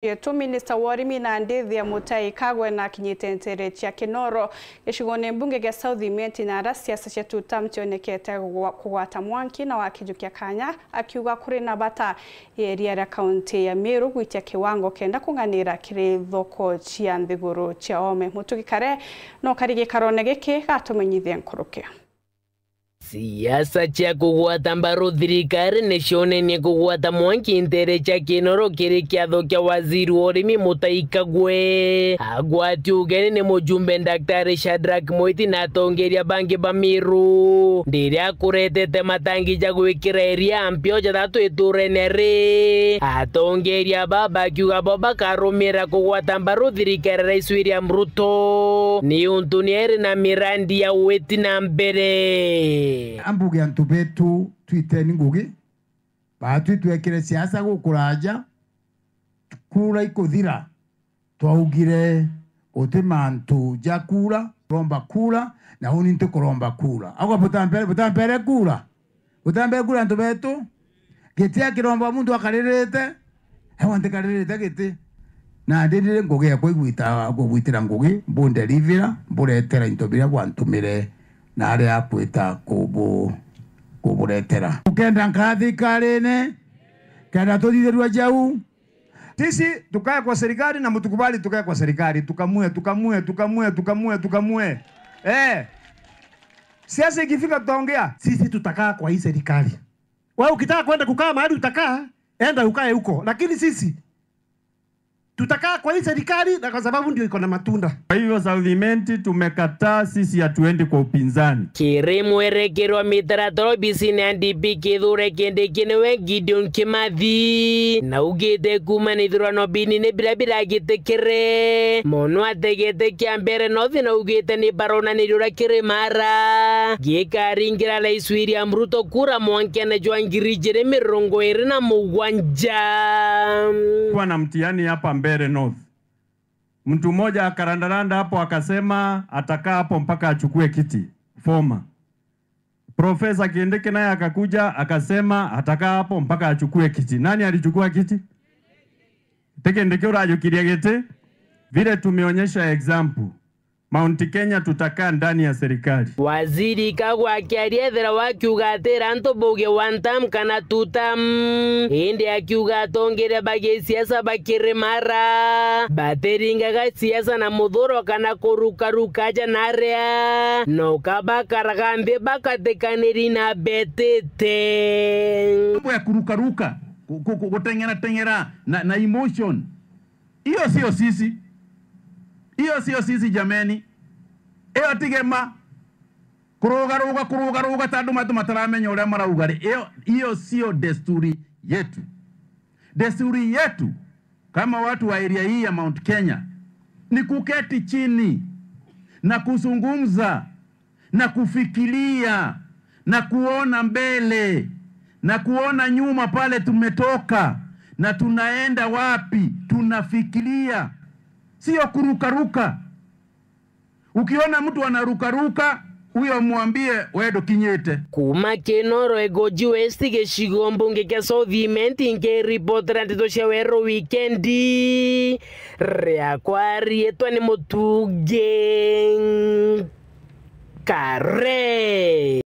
yetu Minista wa Urimi na Ndithia Mutahi Kagwe na kinyitentere cia Kinoro gicigone mbunge gya South Imenti na ara siasa cia tutam cionekete kugwata mwanki na wakijukia kanya akiuga kuri na bata area ya kaunti ya Meru gwitia kiwango kenda kunganira kiri thoko cia nthiguru cia ome mutugikare no karige karone giki gatumenyithia nkuruke. Siasa cia kugwata mbaru thirikari nĩcionenie kugwata mwanki ntere cia Kinoro kiri kiatho kia waziri wa Urimi Mutahi Kagwe agwati ugeni ni mujumbe Daktari Shadrack Moiti na atongeria bangi ba Meru ndiria kuretete matangi ja gwikira area mpyo jathatu iturene ri atongeria baba kiuga baba karumira kugwata mbaru thirikari Rais William Ruto ni untunieri na mirandi ya weti na mbere ambuge antu betu twiteni ngugi batu twekire siasa gukuraja kura ikuthira twaugire utimantu jakura romba kura na huni nte kuromba kura agwa butampere kura antu betu gitia kiromba mundu akaririte hewante karirite giti na ndindire ngugi yakwa gwitira ngugi mbunde rivira mburetera intobira gwantumire na aria kwita kuburetera ukenda nkathi karene kana tuthithirwa jau sisi tukae kwa serikali na mtukubali tukae kwa serikali tukamue siasa ikifika tutaongea sisi tutakaa kwa hii serikali. Wewe ukitaka kwenda kukaa mahali utakaa enda ukae huko, lakini sisi tutakaa kwa hii serikali na kwa sababu ndio iko na matunda. Kwa hivyo South Imenti tumekataa, sisi hatuendi kwa upinzani. Kirimwerekerwa mitaratara bisini andipi kithure kende kinewe Gideon Kimathi na ugite kumanithurano binine bila gitekere mono ategete kiambere nothi na ugite ni barona nirura Kirimara gikaringira Rais William Ruto kura mwankene jwangirije mirongo 27 kwa na mtihani hapa Mbere North. Mtu mmoja akarandaranda hapo akasema atakaa hapo mpaka achukue kiti former. Profesa Kindiki naye akakuja akasema atakaa hapo mpaka achukue kiti. Nani alichukua kiti? Kindiki urajukiria gete. Vile tumeonyesha example. Mount Kenya tutakaa ndani ya serikali. Waziri Kagwe akiariethera wakiuga atira antu boge one time kana two time indi akiuga atongere bage siasa Kirimara bateringaga siasa na muthuro kana kuruka janaria no kabakaragambe bakatekaniri na betete ya kuruka kutengera na emotion. Hiyo sio sisi jameni. Eyo tigema kuruga tandu matu mataramenya uria maraugari. Hiyo sio desturi yetu. Desturi yetu kama watu wa area hii ya Mount Kenya ni kuketi chini na kuzungumza na kufikiria na kuona mbele na kuona nyuma pale tumetoka na tunaenda wapi. Tunafikiria, sio kuruka. Ukiona mtu anaruka huyo muambie wedo kinyete. Kuma Kinoro egoji West gicigo mbunge kia South Imenti nke report rantito cia wero weekendi ria kwari etwa ni mutuge kare.